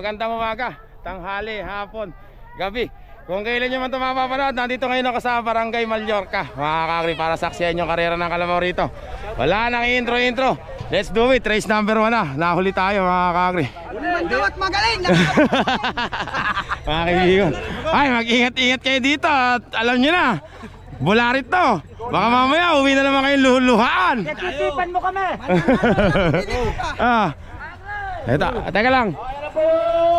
magandang umaga, tanghali, hapon, gabi. Kung kailan nyo man ito mapapanood, nandito ngayon ako sa Barangay Mallorca, mga kakri, para saksiyan yung karera ng kalabaw rito. Wala nang intro. Let's do it, race number 1 na. Nahuli tayo mga kakri. Mandawat magaling! Mga kaibigan, ay mag-ingat-ingat kayo dito at alam nyo na, bularit to. Baka mamaya uwi na naman kayong luhaan. Sisipan mo kami! Ito, teka lang.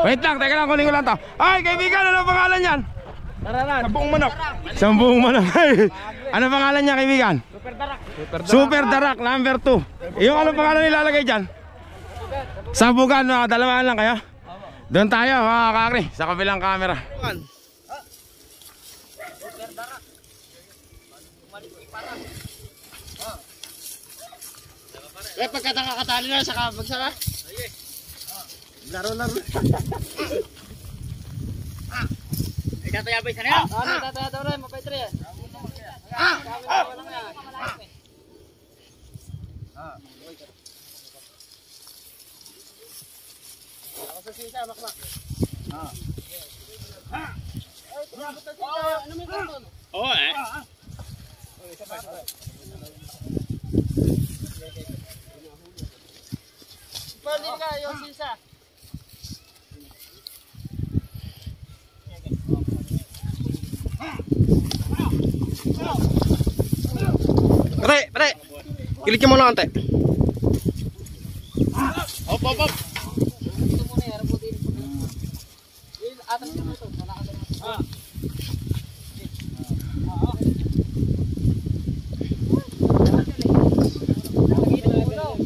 Wait lang, kunin ko lang to. Ay kaibigan, ano pangalan yan? Sambung manok. Sambung manok. Ano pangalan niya kaibigan? Super Darak number 2. Yung ano pangalan nilalagay dyan? Sabugan, dalawaan lang kayo. Doon tayo mga kakri, sa kabilang camera. Pagkatali na sa kabagsaka. Laro. Tatayabay sa niya? Tatayabay rin, mapaitre yan. Ako sa sisa, makmak. Ano may kanton? Oo eh. Pwede ka yung sisa. Pare, kilik mo lang ante. Hop. Hello.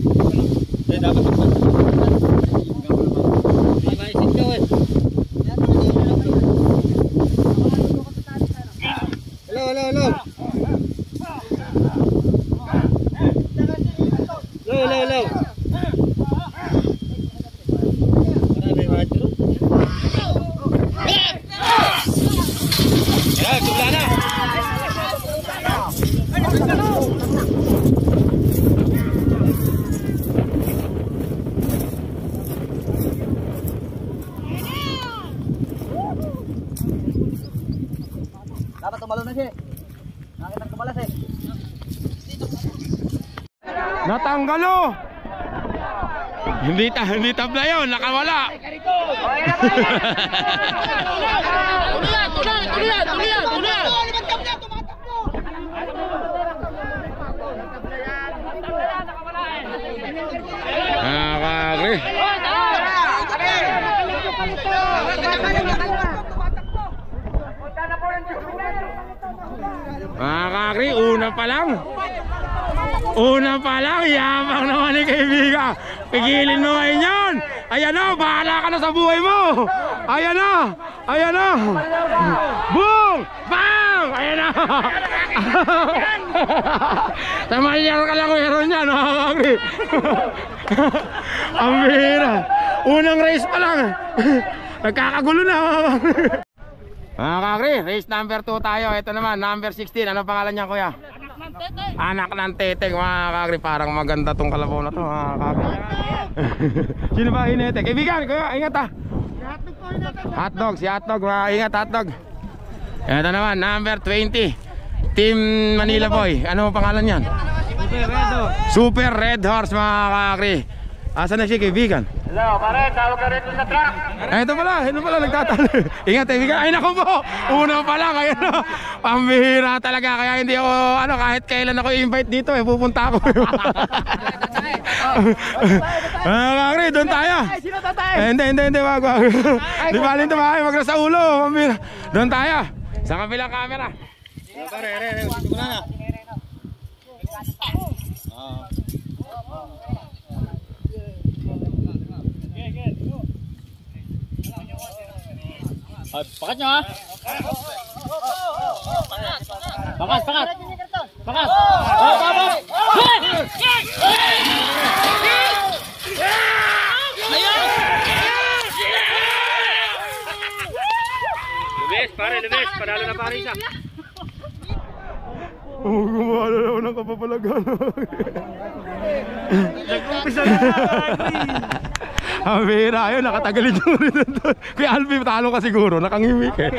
Dapat tumalon na siya. Nakita ng kabalas eh. Natanggalo. Hindi tabla yun, nakawala. Tuloy. Kakri. Mga kakri, una pa lang, yabang naman ni kaibigan. Pigilin mo ngayon yan. Ayan na, bahala ka na sa buhay mo. Ayan na. Boom! Bang! Ayan na. Tamalyar ka lang meron yan, mga kakri. Ang bihira. Unang race pa lang. Nagkakagulo na. Mga kakri, race number 2 tayo. Ito naman, number 16. Ano pangalan niya kuya? Anak ng teteng, mga kakri. Parang maganda tong kalabaw na to, mga kakri. Sino ba hinete? Kaibigan, kuya, ingat ha. Si hotdog, ingat hotdog. Ito naman, number 20, Team Manila Boy. Ano pangalan yan? Super Red Horse, mga kakri. Asan na siya kaibigan? Hello, pare, tawag ka rin sa truck. Ito pala, nagtatalo. Ingat kaibigan. Ay naku po, una pa lang. Ayun, pambihira talaga. Kaya hindi ako, kahit kailan ako i-invite dito pupunta ako. Kakri, doon tayo. Sino tatay? Hindi, wag. Di balin tumahay, wag na sa ulo. Pambihira. Doon tayo, sa kabilang camera. Pare, gusto ko na. Pakat nyo ha? Pakat! Lubis, panalo na pare siya. Gumala na ako ng kapapalagan. Nag-umpisa na. Ang bihira yun, nakatagalid yung rin doon. Kuya Alvin, talo ka siguro, nakangimik eh.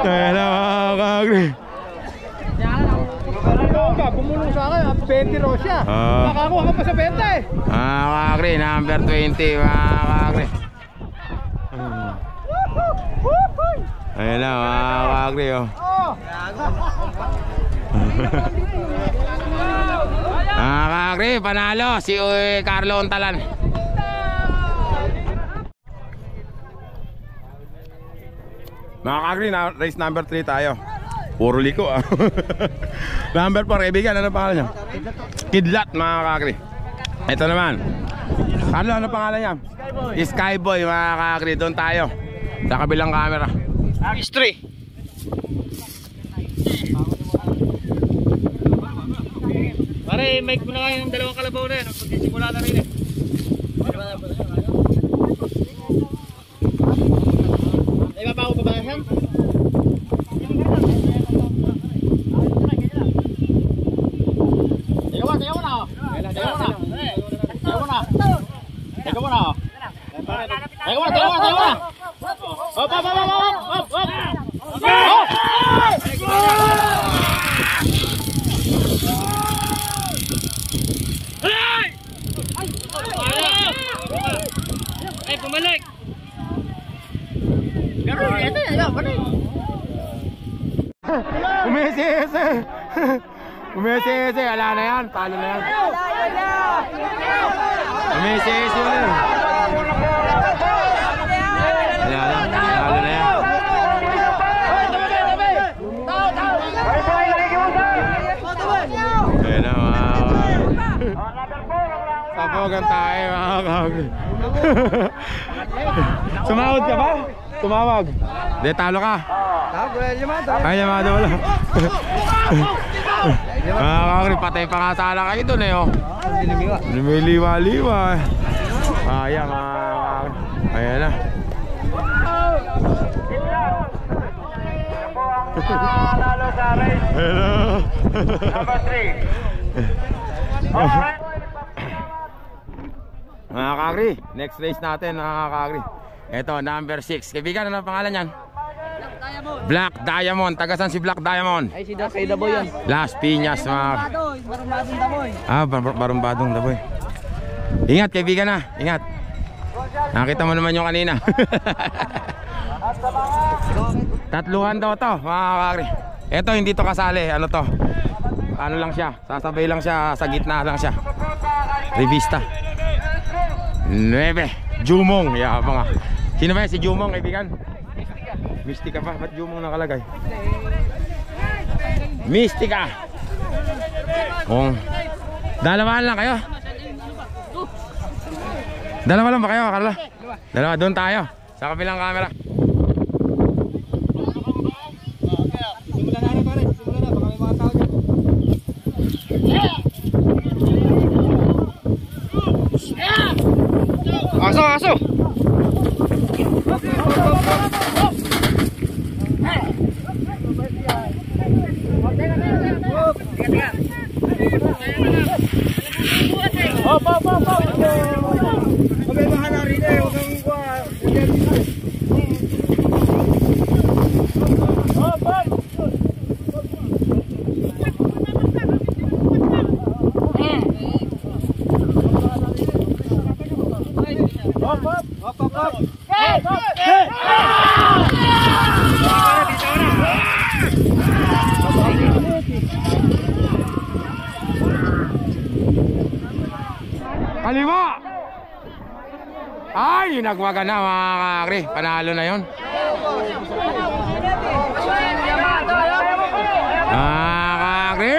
Kaya na mga kakri. Bumulong sa akin, 20 raw siya. Nakakuha ka pa sa 20 eh. Mga kakri, number 20 mga kakri. Ayan na mga kakri oh. Mga kakri, panalo si Carlo Ontalan. Mga kakri, race number 3 tayo. Puro liko ah. Number 4, kaibigan, ano pangalan niya? Kidlat mga kakri. Ito naman Carlo, ano pangalan niya? Skyboy mga kakri, doon tayo sa kabilang camera. History. Pare, mic mo na kayo ng dalawang kalabaw na yan. Magsisimula na rin eh. Ay, ba ako pabasan? Teka mo na oh. Hop. Ay, pumalik. Umesese, ala na yan, talo na yan. Umesese na yan. Talo na yan. Ayan na mga sapogan tayo mga kakri. Sumawad ka ba? Tumawag. Hindi, talo ka. Ay, yamada wala. Mga kakri, patay pa nga sana kayo dun eh oh. Lumiliwa-liwa. Ayan mga kakri. Ayan na. Lalo sa race number 3. Mga kakri, next race natin mga kakri. Ito, number 6. Kaibigan, ano ang pangalan yan? Black Diamond. Tagasan si Black Diamond? Ay, si Kay Daboy yan. Las Piñas mga... Barumbadong Daboy. Ah, barumbadong Daboy. Ingat kaibigan na, ingat. Nakita mo naman yung kanina. Tatluhan daw to mga kakri. Ito hindi to kasali. Ano to? Ano lang siya, sasabay lang siya, sa gitna lang siya. Revista 9 Jumong, yabang ah. Sino ba yan? Si Jumong kaibigan? Mystica pa, ba't Jumong nakalagay? Mystica. Dalawahan lang kayo. Dalawa lang ba kayo, Carla? Dalawa, doon tayo sa kabilang camera. Simula na pare, simula na, baka may mga tao dyan. Aso! Hop! Okay, bahala rin eh, huwag kang Kaliwa! Ay, nagwaga na mga kakri. Panalo na yun. Kakri!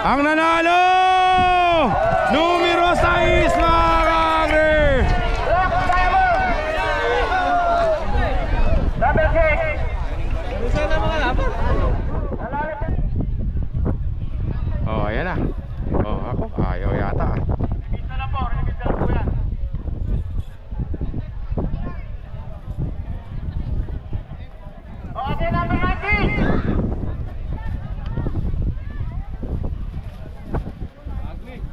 Ang nanalo! Numero 6 mga kakri! Oh, ayan na. Oh, ako. Ayaw yata ah.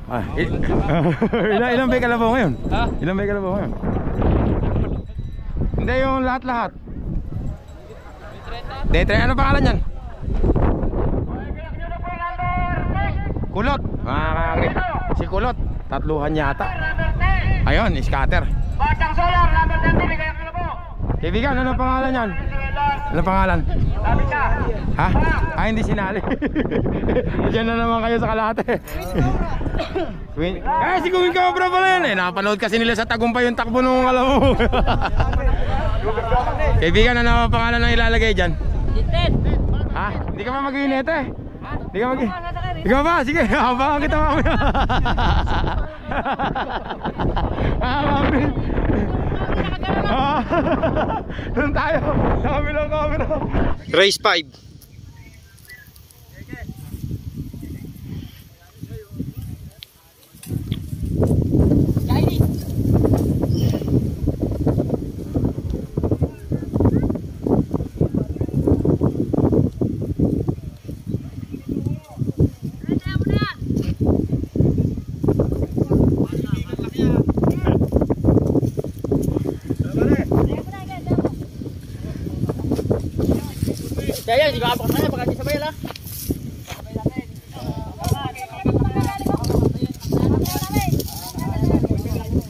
Ilan ba yung kalabaw ngayon? Ha? Ilan ba yung kalabaw ngayon? Hindi yung lahat-lahat. Ano pangalan yan? Kulot. Makakagri. Si Kulot. Tatluhan yata. Ayun, scatter. Batang Solar, number 10, bigay ang kalabaw. Kaibigan, ano pangalan yan? Ano pangalan? Sabi ka. Ha? Hindi sinali. Diyan na naman kayo sa Kalate. Si Gawin Cobra pala yan eh. Napanood kasi nila sa Tagumpay yung takbo nung alam mo. Kaibigan, ano ang pangalan ng ilalagay dyan? Ha? Hindi ka ba mag-iinete eh? Hindi ka mag-iinete? Ikaw ba? Sige, abangan kita mamaya. Doon tayo. Sa kabilang camera. Race 5. Kaya hindi ka abang na pagka sabay la. Patay.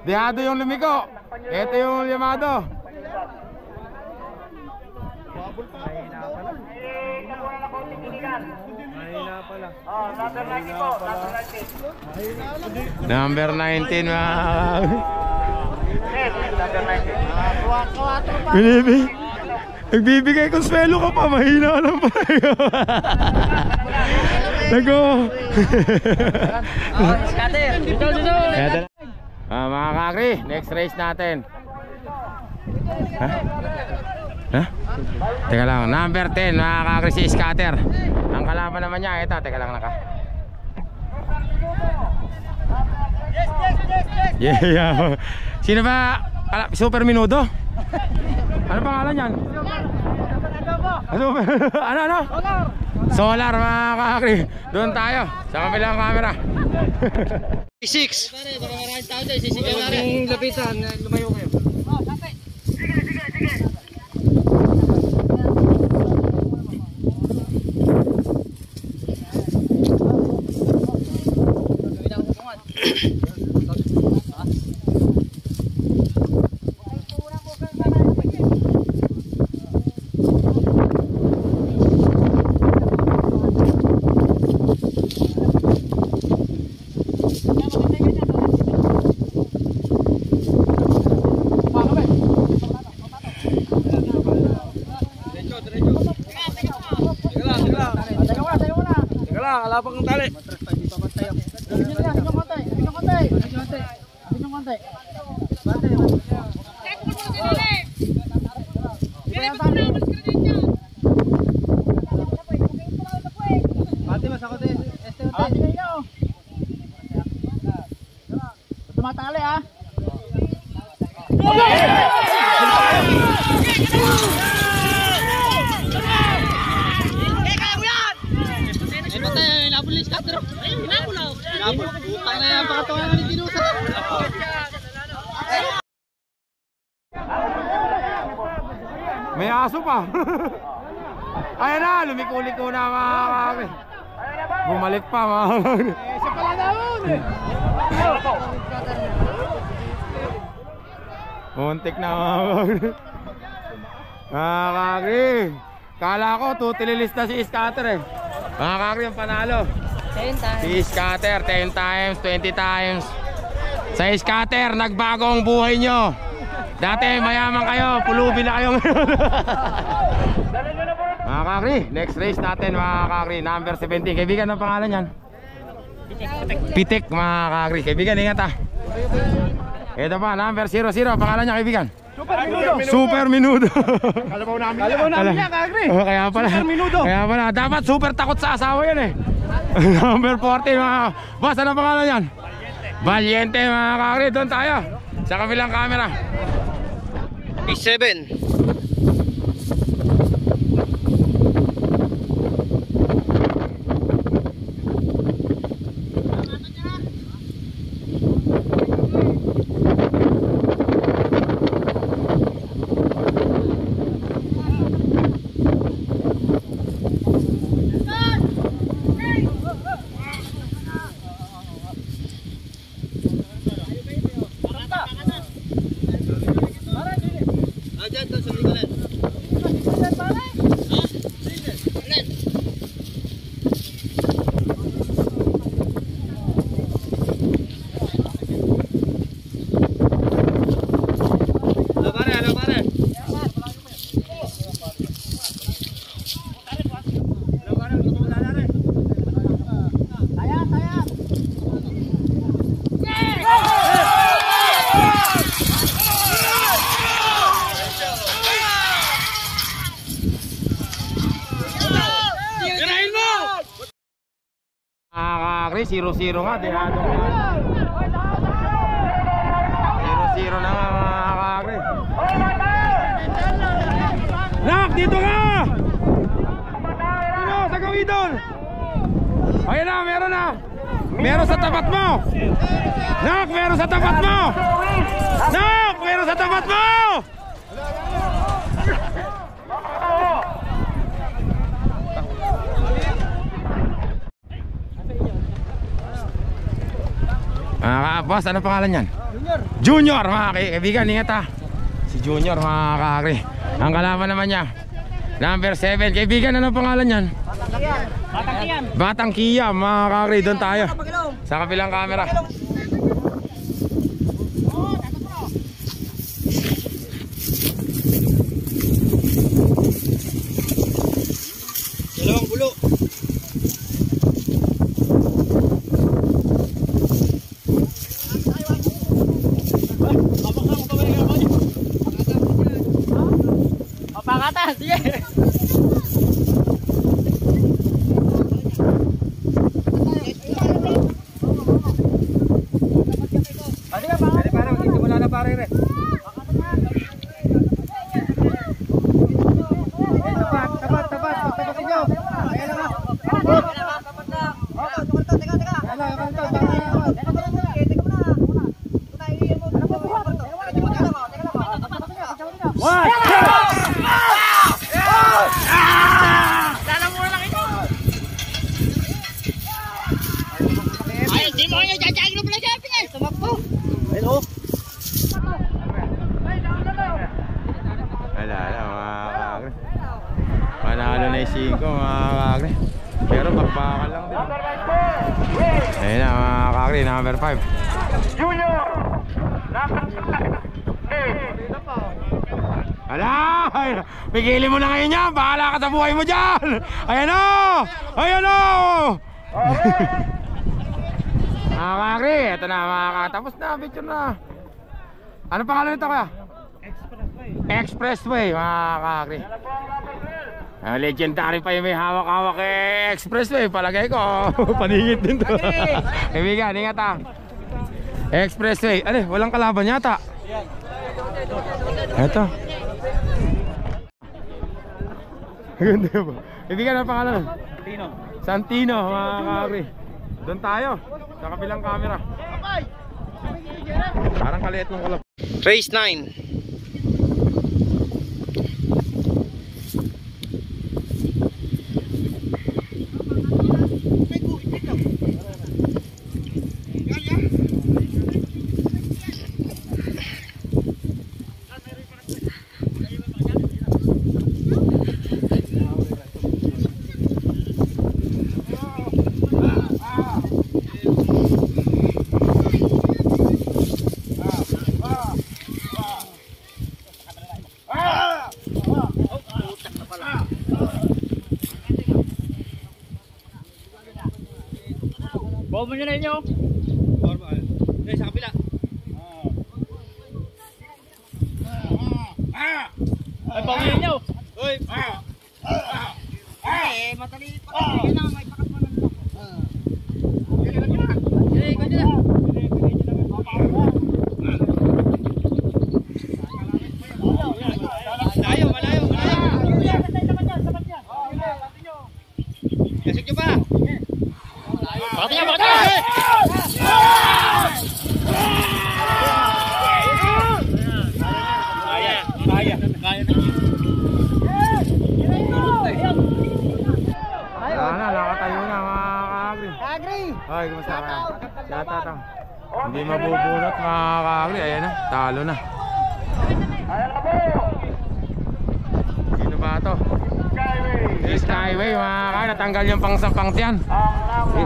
Dehado yung lumiko. Ito yung Yamado. Number 19 nagbibigay kong swelo ka pa, mahina lang pa. Mga kakri, next race natin. Ha? Teka lang, number 10 mga kakri, si Scatter. Ang kalaban naman niya, ito, teka lang naka. Yeah. Sino ba? Super Minudo? Ano pangalan yan? Ano? Solar mga kakri. Doon tayo, sa kabilang camera. 6. Yung lapitan, lumayo kayo. Alapang ng tali. Tumatali ah. May aso pa. Ayan na, lumiko-liko na mga kami. Bumalik pa mga kami. Isa pala naman. Muntik na mga kami. Mga kami. Kala ko tutililis na si Scatter eh. Mga kami yung panalo. 10 times. Si Scatter 10 times, 20 times. Sa Scatter, nagbago ang buhay nyo. Dati mayaman kayo, pulubi na kayo ngayon. Mga kakri, next race natin mga kakri, number 17. Kaibigan, ang pangalan yan? Pitik mga kakri. Kaibigan, ingat ha. Ito pa, number 00. Pangalan niya kaibigan? Super Minudo. Kalabaw namin yan, kakri. Oh, kaya pala. Super Minudo. Kaya pala. Dapat super takot sa asawa yan eh. Number 14 mga. Boss, ano pangalan yan? Valiente mga kakri. Doon tayo. Sa kabilang camera. 7. Kakri, 0-0 nga. Dehado nga. 0-0 na nga mga kakri. Nak, dito ka! Dito, sa gawidon! Ayun na, meron na! Meron sa tapat mo! Nak, meron sa tapat mo! Nak, meron sa tapat mo! Boss, ano pangalan yan? Junior! Junior mga kaibigan, ingat ha. Si Junior mga kakri. Ang kalaban naman niya number 7. Kaibigan, ano pangalan yan? Batang Kiam. Batang Kiam mga kakri. Doon tayo sa kabilang camera. Dalawang bulo. Pakatan, sige. Panalo na yung 5 mga kakri. Pero bakbakan lang din. Ayun na mga kakri, number 5 Junior! Ala! Pigilin mo na ngayon yan! Bahala ka sa buhay mo dyan! Ayan o! Ayan o! Mga kakri, ito na mga kakri. Tapos na, picture na. Ano pangalan nito kaya? Expressway mga kakri. Legendary pa yung may hawak-hawak eh, Expressway. Palagay ko paningit din to. Kaibigan, ingat ha. Expressway. Ano, walang kalaban yata. Eto. Ganda ba? Kaibigan, ano pangalan? Santino. Santino mga kakri. Doon tayo sa kabilang camera. Parang kaliit ng kalab. Race 9. nyo. Sa kapila. Ay, pangin nyo. Uy. Matali pa kasi na may pakat mo na nila. Malayo. Kasik nyo pa. Bakit niya. Kaya na. Nakatayo na mga ka-agri. Hoy, kumusta ka? Shout out. Hindi mabubunot mga ka-agri. Ayan na, talo na. Sino ba ito? Skyway mga ka, natanggal yung pang tiyan.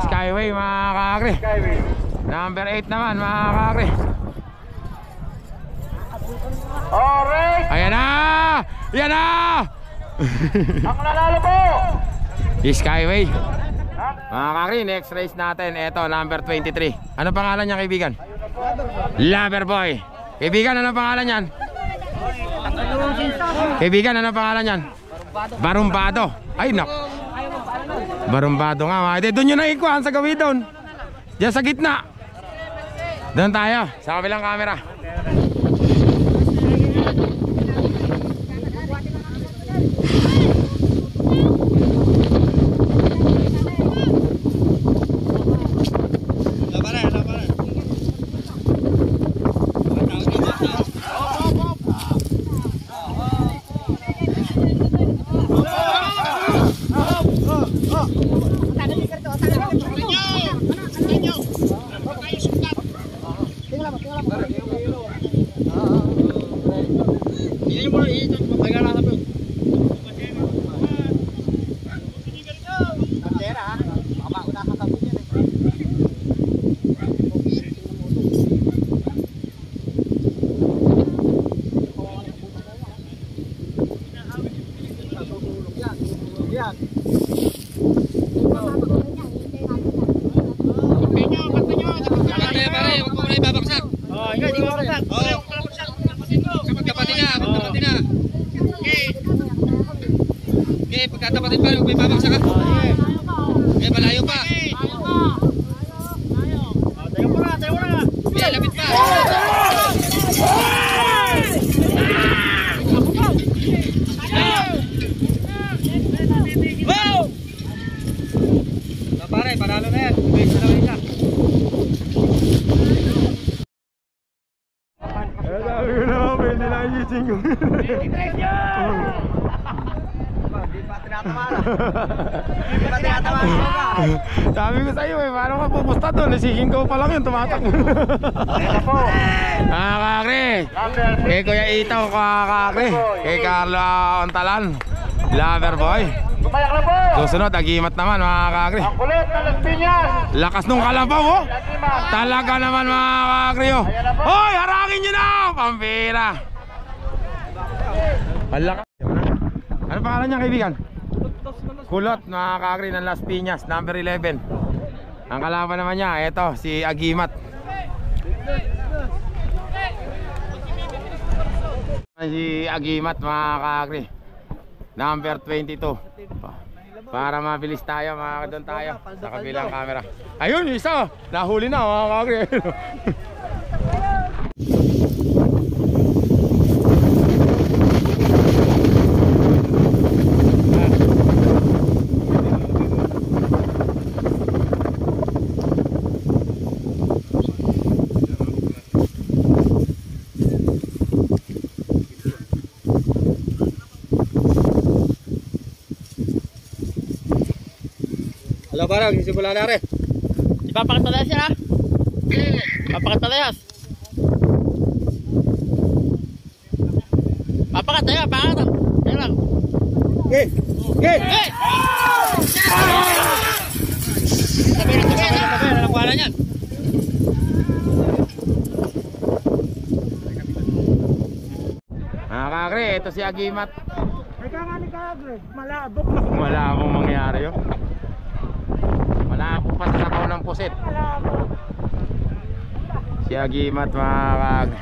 Skyway mga ka-agri. Number 8 naman mga ka-agri. Ayan na! Ayan na! Ang nanalo po! Skyway. Mga kakri, next race natin. Ito, number 23. Ano pangalan niya, kaibigan? Loverboy. Kaibigan, ano pangalan niyan? Kaibigan, ano pangalan niyan? Barumbado. Ay, nak. Barumbado nga. Doon yun na ikuhan sa gawin doon. Diyan sa gitna. Doon tayo, sa kabilang camera. Pagkatapatin pa, huwag may babaksa ka. Eh, malayo pa. Tayo pa na. Yeah, lapit pa. Wow! Pare, panalo na yan. Sabi ko na, pwede lang using ko. Sabi ko sa'yo paano ka pupusta doon? Nasingin ko pa lang yun, tumatakbo. Kakakri, kay Kuya Itaw, kakakri, kay Carlo Ontalan, Loverboy. Susunod, agimat naman mga kakakri. Ang kulit na Las Piñas. Lakas nung kalabaw oh. Talaga naman mga kakakri oh. Hoy, harangin nyo na! Pampira. Palakas. Ano pangalan niya, kaibigan? Kulot, mga kakri ng Las Piñas, number 11. Ang kalaban naman niya, eto, si Agimat. Si Agimat, mga kakri, number 22. Para mabilis tayo, doon tayo sa kabilang camera. Ayun, yung isa, nahuli na mga kakri. Halo barang, sisimula na rin. Ipapakatalayas yan ha? Papakatalayas. Papakatalayas, pakata. Yan lang. Okay. Okay. Okay. Sabi, nalakuhanan yan. Mga kakri, ito si Agimat. May kakani kakri, malabok. Wala akong mangyari yun. Wala akong pasasabaw ng pusit. Malabok. Si Agimat mga kakri.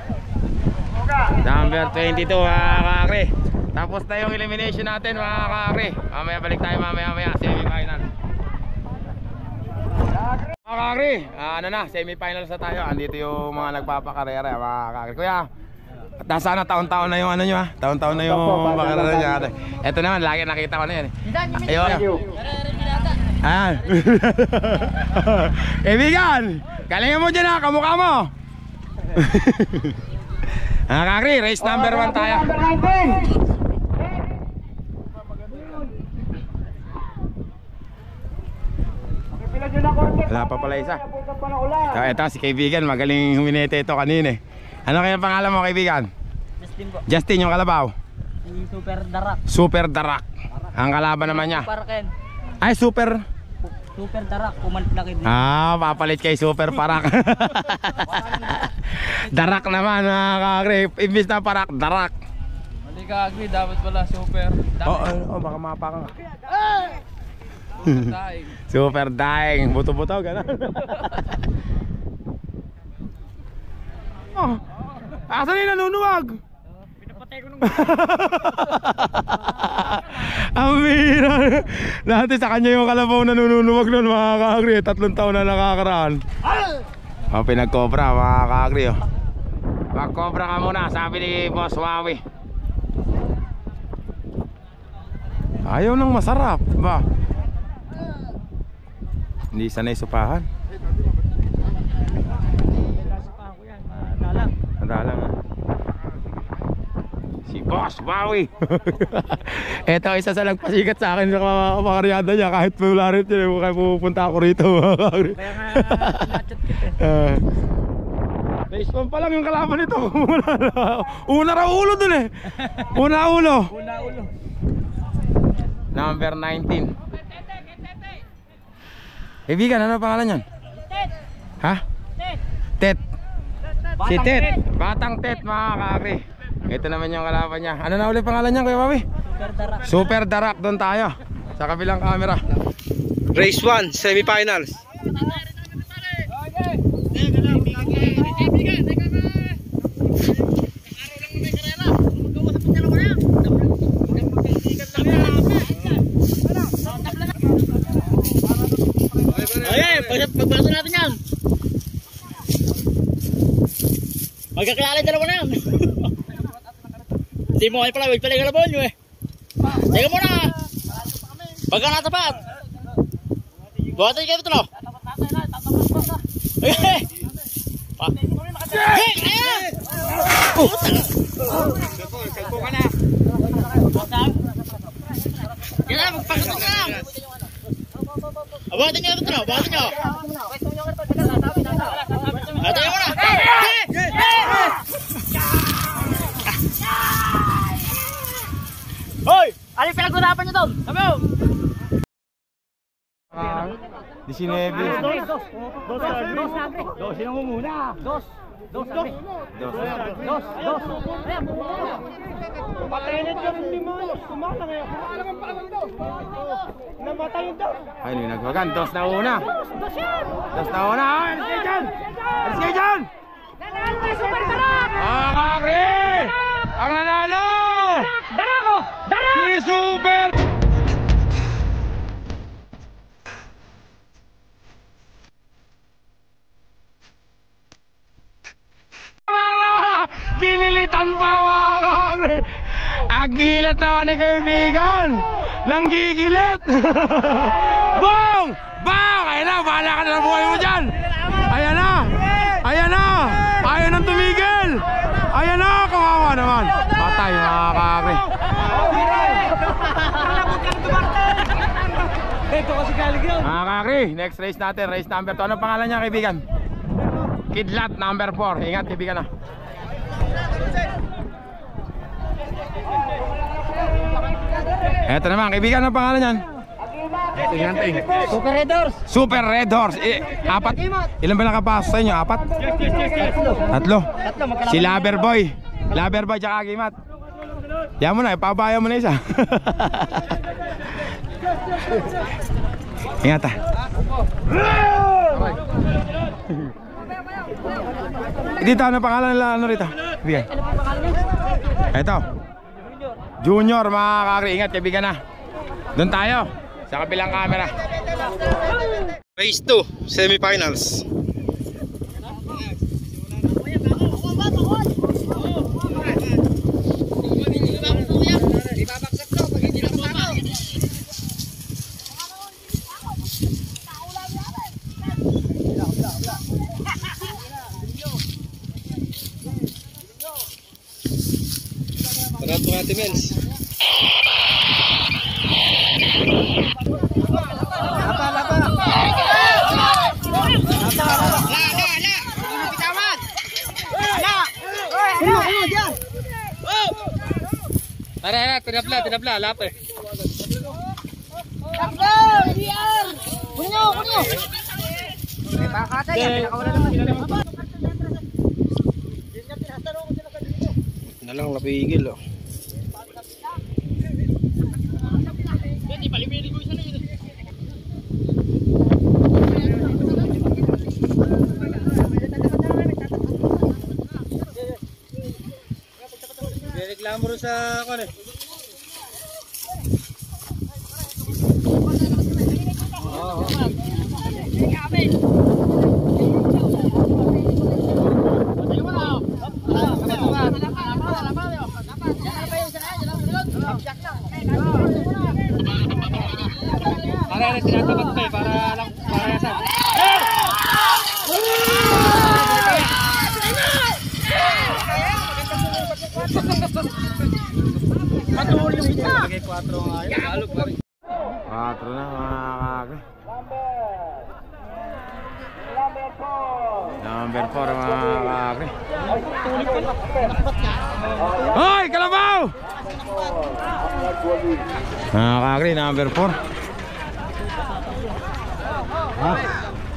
Number 22 mga kakri. Tapos na yung elimination natin mga kakri. Mamaya balik tayo mamaya semi-final. Mga kakri, ano na, semi-finals na tayo. Andito yung mga nagpapakarera mga kakri. Kuya, sana taon-taon na yung ano nyo ha. Taon-taon na yung pakarera nyo. Ito naman, lagi nakita ko na yan. Ayun. Ayan. Kaibigan, galingan mo dyan ha, kamukha mo. Mga kakri, race number 1 tayo. Wala pa pala isa. Ito si kaibigan, magaling huminete ito kanina. Ano kaya pangalan mo kaibigan? Justin po. Justin yung kalabaw. Super Darak. Super Darak. Ang kalaban naman niya. Paraken. Ay super. Super Darak, kumalplakin din. Papalit kay Super Parak. Darak naman mga kakri. Imbis na Parak, Darak. Mali ka agri, dapat pala super. Baka mapakang. Daing. Super daing. Buto-buto, gano'n. Asan yung nanunuwag? Pinapatay ko nung Ang bira. Dati sa kanya yung kalabaw na nanunuwag nun mga kakri. 3 taon na nakakaraan. Pinagkobra mga kakri. Magkobra ka muna, sabi ni Boss Wawi. Ayaw nang masarap ba? Hindi sanay supahan. supahan ko yan, madalang. Madalang si Boss Wawi. Eto isa sa nagpasikat sa akin sa makaryada niya. Kahit wala rin yun, kaya pupunta ako rito. Kaya nga sinachat kita. Naispan pa lang yung kalaban nito. Una raw ulo dun eh. Una ulo. Number 19. Kaibigan, ano pangalan yan? Ha? Tet. Si Tet. Batang Tet mga kakri. Ito naman yung kalaban niya. Ano na ulit pangalan niya Kuya Wawi? Super Darak. Super Darak. Doon tayo sa kabilang camera. Race 1, semi-finals. Pagbaso natin yan. Magkakilala yung dalawa na yan. Hindi mo kayo pala, wait pala yung kalabon nyo eh. Teka muna. Pagka natapat. Buhatin kayo ito no. Kalpo ka na. Kaya magpagkatong na lang. Buhatin kayo ito no, buhatin nyo. Teka muna. Hoy! Ano yung pinag-unapan nyo doon? Sabi mo! 19. Dos, sino mo muna? Dos. Patayin ka ng 5. Kumala ngayon. Kumala nga pala ng 2. Namatay yung 2. Ay, nagwagan. Dos na una. Dos na una. Alis kayo dyan! Alis kayo dyan! Super Darak! Kakri! Ang nanalo! Darako! Darak! Si Super! Pinilitan pa mga kakri! Ang gilat naman ni kaibigan! Nanggigilit! Bong! Bong! Ayan na! Bahala ka na ng buhay mo dyan! Ayan na! Ayan na! Ayaw nang tumigil! Ayan na! Kawawa naman! Patay mga kakri! Ito kasi kaligyan. Mga kakri! Next race natin, race number 2. Anong pangalan niya kaibigan? Kidlat number 4. Ingat kaibigan na. Eto naman kaibigan, anong pangalan niyan? Super Red Horse. Super Red Horse. Apat. Ilan ba nakapasok sa inyo? Apat? Tatlo. Si Loverboy. Loverboy tsaka Agimat. Yan mo na, ipabaya mo na isa. Ingat ah. Dito, ano pangalan nila? Ano rito? Bigay. Ito. Junior, mga kakri. Ingat, kaibigan na. Doon tayo. Sa kabilang camera. Race 2, semifinals. Para ito natin, Mels. Tara, tinapla, lapar. Nalang napigil oh. Reklamo rin sa ako eh. Para tinatapat ko eh, para yasan. Patuloy yung ito. Lagay 4 nga yun. 4 na mga kakri. Number 4 mga kakri. Hoy! Kalabaw! Mga kakri, number 4.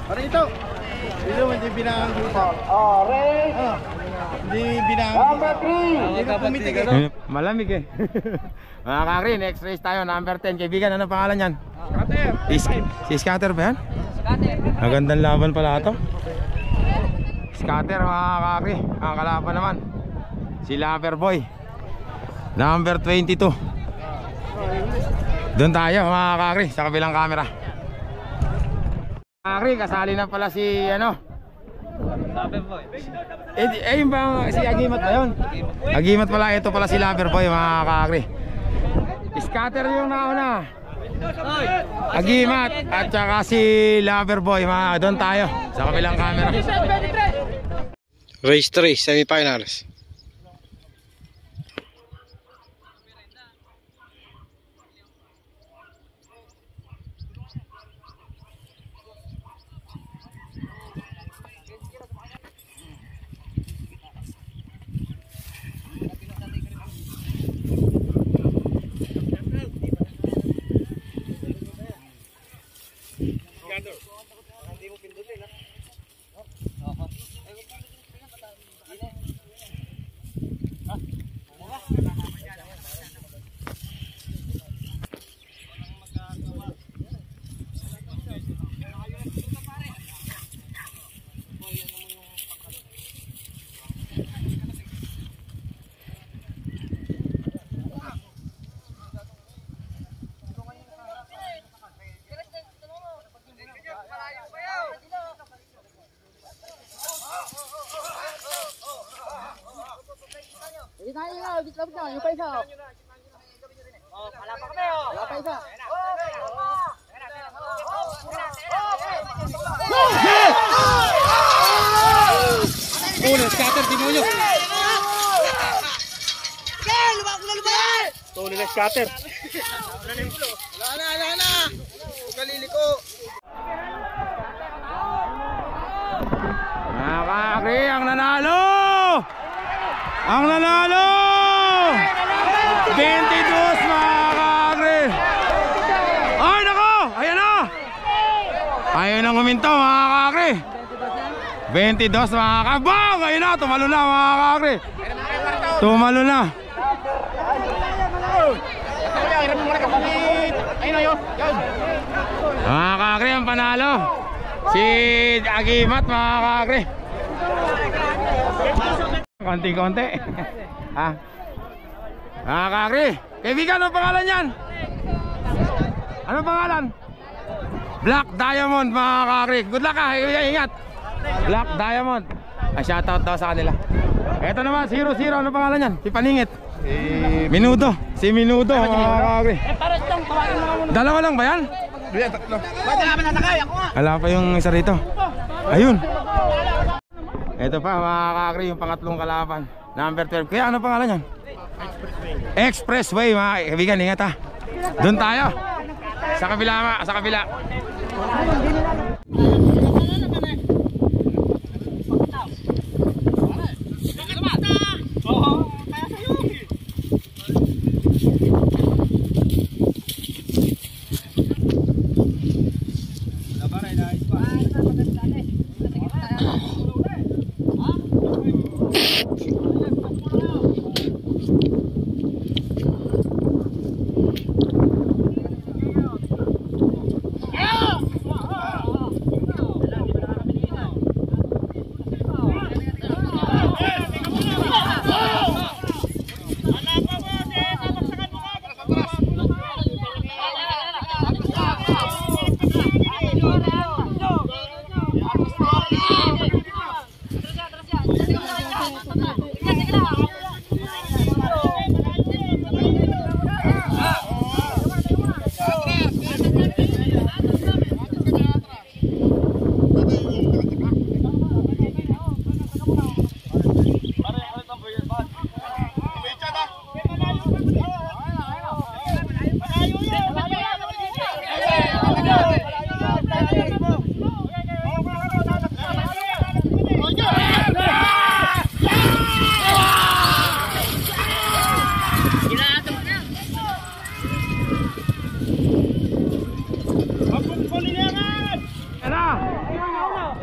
Para ito. Ito hindi binangang dito. Hindi binangang dito. Malamig eh. Mga kakri, next race tayo, number 10. Kaibigan, ano pangalan yan? Scatter. Si Scatter ba yan? Magandang laban pala ito. Scatter mga kakri. Ang kalaban naman si Loverboy, number 22. Doon tayo mga kakri, sa kabilang camera. Kakri, kasali na pala si ano, Loverboy. Yung bang si Agimat ba yun? Agimat pala, ito pala si Loverboy mga kakri. Scatter yung nauna, Agimat at saka si Loverboy mga. Doon tayo sa kabilang camera. Race 3, semifinals. Yung pa isa. Oh, wala pa kami oh. Wala pa isa. Uno, Scatter, di mo nyo. Tuloy na Scatter. Wala na. Kaliliko. Mga kakri, ang nanalo! Ang nanalo! 22 mga kakri! Ay nako! Ayan na! Ayaw nang huminto mga kakri! 22 mga kabang! Ayun na! Tumalo na mga kakri! Tumalo na! Mga kakri ang panalo! Si Agimat mga kakri! Konti-konti. Ha? Ah, Kakri. Kaibigan, ano pangalan yan? Ano pangalan? Black Diamond, mga Kakri. Good luck ha, ingat. Black Diamond. Shoutout daw sa kanila. Ito naman, 0-0. Ano pangalan yan? Si Paningit. Minudo. Si Minudo, mga Kakri. Dalawa lang ba yan? Wala pa yung isa rito. Ayun. Ito pa, mga Kakri, yung pangatlong kalaban. Number 12. Kaya ano pangalan yan? Expressway, mga kaibigan, ingat ha. Doon tayo. Sa kabila, sa kabila.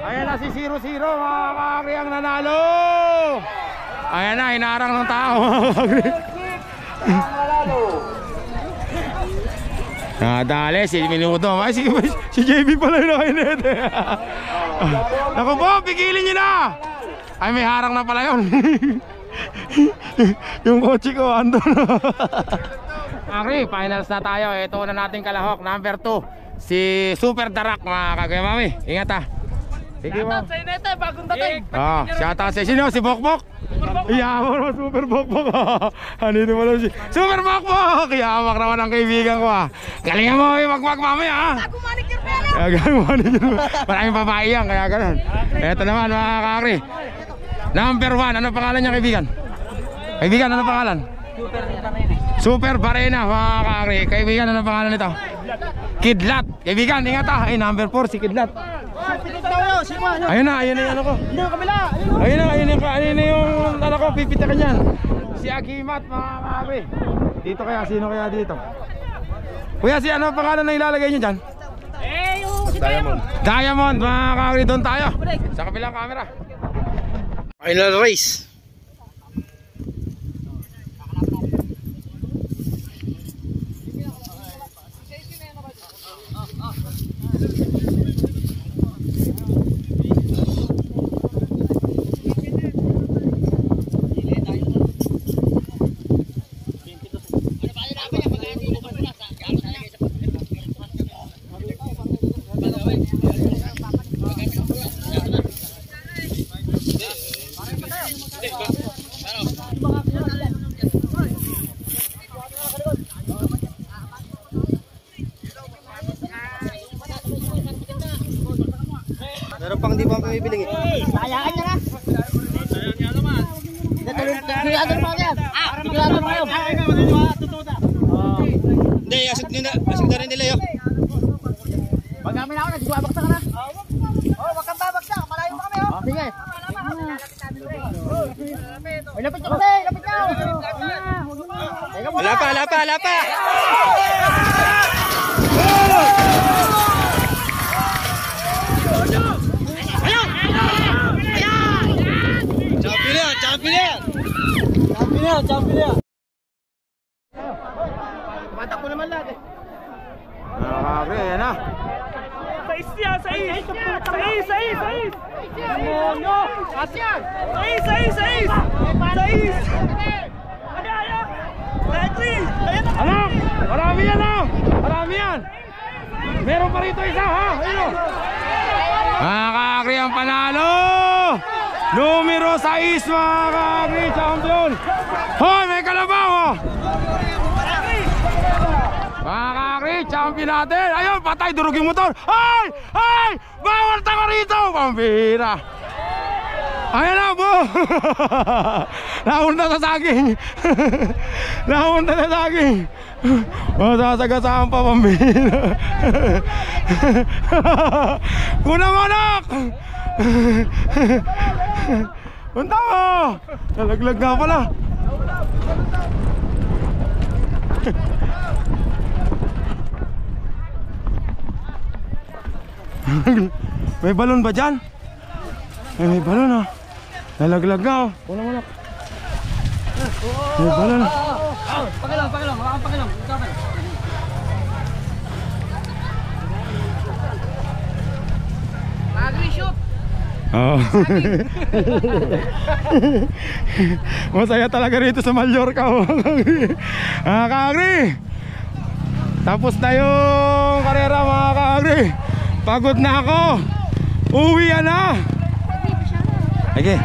Ayan na si 0-0, mga Kakri ang nanalo. Ayan na, hinarang ng tao, mga Kakri. Nadali si Minuto. Ay, si JB pala yung nakinete. Naku po, pigilin nyo na. Ay, may harang na pala yun. Yung kotse ko andun. Kakri, finals na tayo. Ito na nating kalahok, number 2. Si Super Darak, mga Kagaya Mami. Ingat ha. Sige mo. Sa inete, bagong dating. Shoutout sa sino? Si Bokbok. Iyamak naman Super Bokbok. Andito mo lang si Super Bokbok. Iyamak naman ang kaibigan ko ha. Galingan mo mag-mag mamaya ha. Bagong manicure pera. Bagong manicure. Maraming babae yan, kaya ganun. Ito naman, mga Kakri. Number 1, ano pangalan niya, kaibigan? Kaibigan, ano pangalan? Super Barena, mga Kakri. Kaibigan, ano pangalan nito? Kidlat. Kaibigan, ingat ha. Ay, number 4 si Kidlat. Ayun na yung ano ko. Ayun na yung ano ko, pipitakan yan. Si Agimat, mga Kakri. Dito kaya, sino kaya dito? Kuya, si ano pangalan na ilalagay nyo dyan? Yung si Diamond. Diamond, mga Kakri, doon tayo. Sa kabilang camera. Final race. Meron pang di ba ang bibiling eh? Sayaan niya na. Sigurado naman yan. Sigurado naman yun. Hindi, asig na rin nila yun. Pag kami na ako, nagsibabaksa ka na. Oo, wag kang babaksa. Malayo pa kami. Sige. Ay, lapit nyo kasi. Lapit nyo. Wala pa. Champion. Tumatakbo naman lahat eh. Mga Kakri, ayan na. Sais yan, sais! Sais, sais, sais! Demonyo! Sais yan! Sais, sais, sais! Sais! Ayan! Letri! Ayan na! Anak! Marami yan ha! Marami yan! Meron pa rito isa ha! Ayun! Mga ka-agri ang panalo! Numero 6 mga ka-agri! Champion! Hoy! May kalabaw oh! Mga ka-agri! Champion natin! Ayun! Patay! Durog yung motor! Ay! Ay! Bawal tako rito! Pambira! Ayan na po! Naunta sa saging! Naunta sa saging! Masasagasaan pa pambira! Una mo anak! Punta mo! Nalaglag nga pala! May balon ba dyan? May balon oh. Nalaglag nga oh. Una mo anak. May balon. Pakilong, wala kang pakilong. Agri-shoot! Oo. Masaya talaga rito sa Mallorca oh. Mga ka-agri, tapos na yung karera mga ka-agri. Pagod na ako. Uwi na. Okay.